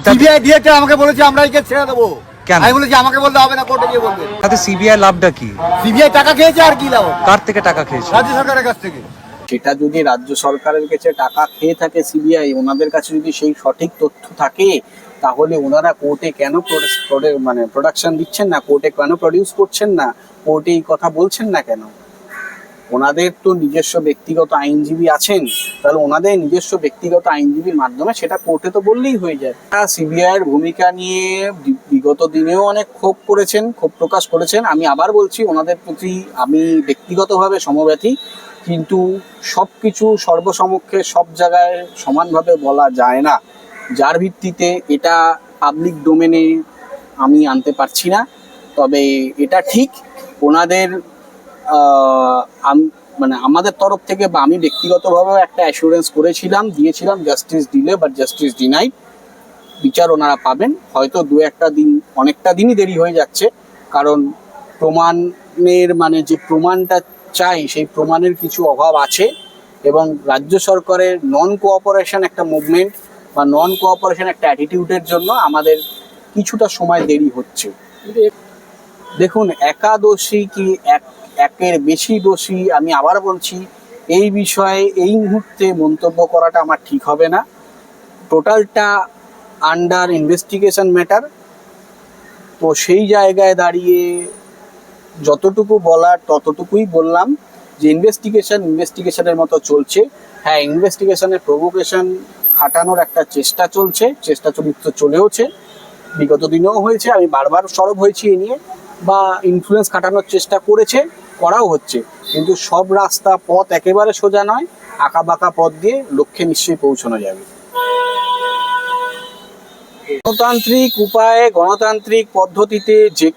এটা সিবিআই দিয়েছে, আমাকে বলেছে আমরা একে ছেড়ে দেবো। কেন? আমি বলেছি আমাকে বলতে হবে না, কোর্টে গিয়ে বলবে। তাতে সিবিআই লাভটা কি? সিবিআই টাকা খেয়েছে, আর কি লাভ? কার থেকে টাকা খেয়েছে? রাজ্য সরকারের কাছ থেকে। সেটা যদি রাজ্য সরকারের কাছে টাকা খেয়ে থাকে সিবিআই, ওনাদের কাছে যদি সেই সঠিক তথ্য থাকে, তাহলে ওনারা কোর্টে কেন প্রোডাকশন দিচ্ছেন না, কোর্টে কেন প্রডিউস করছেন না, কোর্টে এই কথা বলছেন না কেন? ওনাদের তো নিজস্ব ব্যক্তিগত আইনজীবী আছেন, তাহলে ওনাদের নিজস্ব ব্যক্তিগত আইনজীবীর মাধ্যমে সেটা কোর্টে তো বললেই হয়ে যায়। সিবিআই এর ভূমিকা নিয়ে বিগত দিনেও অনেক ক্ষোভ প্রকাশ করেছেন। আমি আবার বলছি, ওনাদের প্রতি আমি ব্যক্তিগতভাবে সমব্যথী, কিন্তু সবকিছু সর্বসমক্ষে সব জায়গায় সমানভাবে বলা যায় না। যার ভিত্তিতে এটা পাবলিক ডোমেনে আমি আনতে পারছি না। তবে এটা ঠিক, ওনাদের আমাদের তরফ থেকে বা আমি ব্যক্তিগতভাবে একটা অ্যাসুরেন্স দিয়েছিলাম, justice delay but justice denied. বিচার ওনারা পাবেন, হয়তো অনেকটা দিনই দেরি হয়ে যাচ্ছে, কারণ প্রমাণের যে প্রমাণটা চাই সেই প্রমাণের কিছু অভাব আছে, এবং রাজ্য সরকারের নন কোঅপারেশন একটা মুভমেন্ট বা নন কোঅপারেশন একটা অ্যাটিটিউডের জন্য আমাদের কিছুটা সময় দেরি হচ্ছে। দেখুন, একা দোষী কি একের বেশি দোষী, আমি আবার বলছি, এই বিষয়ে এই মুহূর্তে মন্তব্য করাটা আমার ঠিক হবে না। টোটালটা আন্ডার ইনভেস্টিগেশন ম্যাটার। তো সেই জায়গায় দাঁড়িয়ে যতটুকু বলার ততটুকুই বললাম, যে ইনভেস্টিগেশনের মতো চলছে। হ্যাঁ, ইনভেস্টিগেশনের প্রভোকেশন খাটানোর একটা চেষ্টা চলেওছে, বিগত দিনেও হয়েছে। আমি বারবার সরব হয়েছি এ নিয়ে, বা ইনফ্লুয়েন্স খাটানোর চেষ্টা করাও হচ্ছে, কিন্তু সব পথ একেবারে সোজা নয়, আঁকা বাঁকা পথ দিয়ে লক্ষ্যে নিশ্চয়ই পৌঁছানো যাবে। গণতান্ত্রিক উপায়ে, গণতান্ত্রিক পদ্ধতিতে যে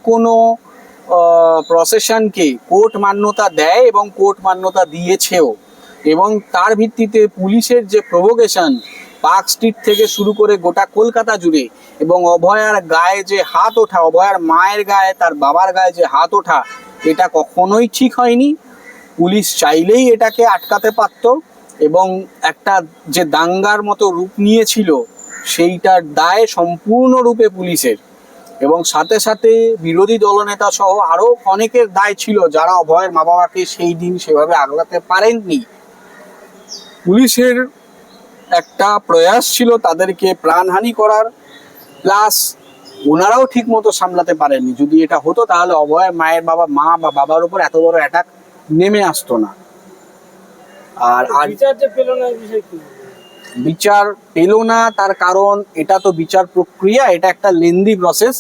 কোনো প্রসেশনকে কোর্ট মান্যতা দেয় এবং কোর্ট মান্যতা দিয়েছেও, এবং তার ভিত্তিতে পুলিশের যে প্রভোকেশন, পার্ক স্ট্রিট থেকে শুরু করে গোটা কলকাতা জুড়ে, এবং অভয়ার গায়ে যে হাত ওঠা, অভয়ার মায়ের গায়ে, তার বাবার গায়ে যে হাত ওঠা, এটা কখনোই ঠিক হয়নি। পুলিশ চাইলেই এটাকে আটকাতে পারত, এবং একটা যে দাঙ্গার মতো রূপ নিয়েছিল সেইটার দায় সম্পূর্ণরূপে পুলিশের, এবং সাথে সাথে বিরোধী দলনেতা সহ আরও অনেকের দায় ছিল, যারা অভয়ের মা বাবাকে সেই দিন সেভাবে আগলাতে পারেননি। পুলিশের একটা প্রয়াস ছিল তাদেরকে প্রাণহানি করার, প্লাস ওনারাও ঠিক মতো সামলাতে পারেননি। যদি এটা হতো তাহলে অভয়ের মা বা বাবার উপর এত বড় অ্যাটাক নেমে আসতো না। আর বিচার পেল না, তার কারণ এটা তো বিচার প্রক্রিয়া, এটা একটা লেন্দি প্রসেস।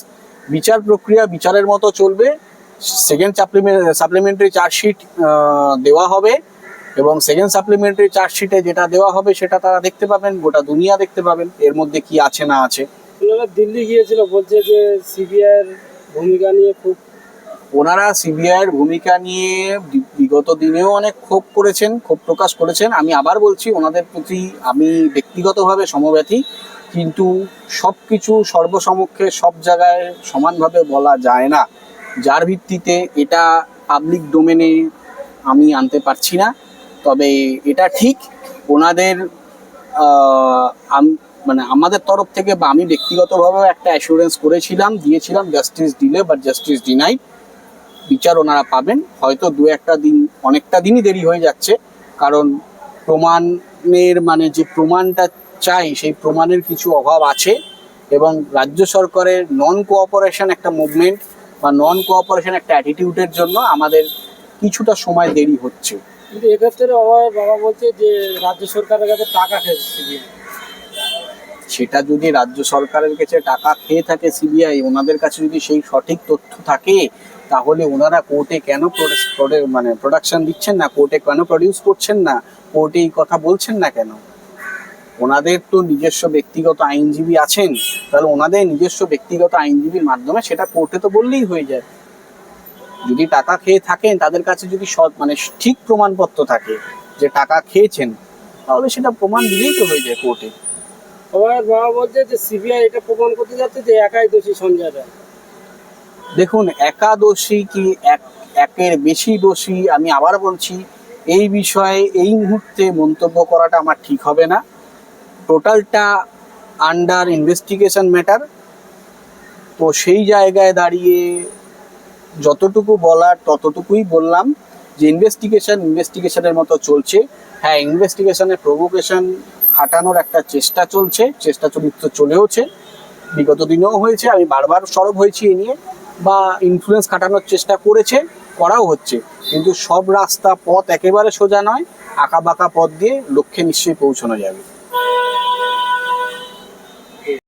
বিচারের মতো চলবে। সেকেন্ড সাপ্লিমেন্টারি চার্জশিট দেওয়া হবে, এবং সেকেন্ড সাপ্লিমেন্টারি চার্জশিটে যেটা দেওয়া হবে সেটা তারা দেখতে পাবেন, গোটা দুনিয়া দেখতে পাবেন এর মধ্যে কি আছে না আছে। দিল্লি গিয়েছিল, বলছে যে সিবিআই এর ভূমিকা নিয়ে ওনারা সিবিআই এর ভূমিকা নিয়ে বিগত দিনেও অনেক ক্ষোভ প্রকাশ করেছেন। আমি আবার বলছি, ওনাদের প্রতি আমি ব্যক্তিগতভাবে সমব্যথী, কিন্তু সবকিছু সর্বসমক্ষে সব জায়গায় সমানভাবে বলা যায় না। যার ভিত্তিতে এটা পাবলিক ডোমেনে আমি আনতে পারছি না। তবে এটা ঠিক, ওনাদের আমাদের তরফ থেকে বা আমি ব্যক্তিগতভাবে একটা অ্যাসুরেন্স দিয়েছিলাম, justice delay but justice denied. বিচার ওনারা পাবেন, হয়তো অনেকটা দিনই দেরি হয়ে যাচ্ছে, কারণ প্রমাণের যে প্রমাণটা চাই সেই প্রমাণের কিছু অভাব আছে, এবং রাজ্য সরকারের নন কোঅপারেশন একটা মুভমেন্ট বা নন কোঅপারেশন একটা অ্যাটিটিউডের জন্য আমাদের কিছুটা সময় দেরি হচ্ছে। কিন্তু এক্ষেত্রে অভয়ের বাবা বলছে যে রাজ্য সরকারের কাছে টাকা খেয়েছে। সেটা যদি রাজ্য সরকারের কাছে টাকা খেয়ে থাকে সিবিআই, ওনাদের কাছে যদি সেই সঠিক তথ্য থাকে, তাহলে ওনারা কোর্টে কেন প্রোডাকশন দিচ্ছেন না, কোর্টে কেন প্রডিউস করছেন না, কোর্টে এই কথা বলছেন না কেন? ওনাদের তো নিজস্ব ব্যক্তিগত আইনজীবী আছেন, তাহলে ওনাদের নিজস্ব ব্যক্তিগত আইনজীবীর মাধ্যমে সেটা কোর্টে তো বললেই হয়ে যায়। যদি টাকা খেয়ে থাকেন, তাদের কাছে যদি ঠিক প্রমাণপত্র থাকে যে টাকা খেয়েছেন, তাহলে সেটা প্রমাণ দিলেই তো হয়ে যায় কোর্টে। অভয়ের বাবা বলছে যে সিবিআই এটা প্রমাণ করতে যাচ্ছে যে একাই দোষী সঞ্জয় রায়। দেখুন, একা দোষী কি একের বেশি দোষী, আমি আবার বলছি, এই বিষয়ে এই মুহূর্তে মন্তব্য করাটা আমার ঠিক হবে না। টোটালটা আন্ডার ইনভেস্টিগেশন ম্যাটার। তো সেই জায়গায় দাঁড়িয়ে যতটুকু বলার ততটুকুই বললাম, যে ইনভেস্টিগেশনের মতো চলছে। হ্যাঁ, ইনভেস্টিগেশনে প্রভোকেশন খাটানোর একটা চেষ্টা চলছে, চেষ্টা চরিত্র চলেওছে, বিগত দিনেও হয়েছে, আমি বারবার সরব হয়েছি এ নিয়ে, বা ইনফ্লুয়েন্স খাটানোর চেষ্টা করাও হচ্ছে। কিন্তু সব রাস্তা পথ একেবারে সোজা নয়, আঁকা বাঁকা পথ দিয়ে লক্ষ্যে নিশ্চয়ই পৌঁছানো যাবে।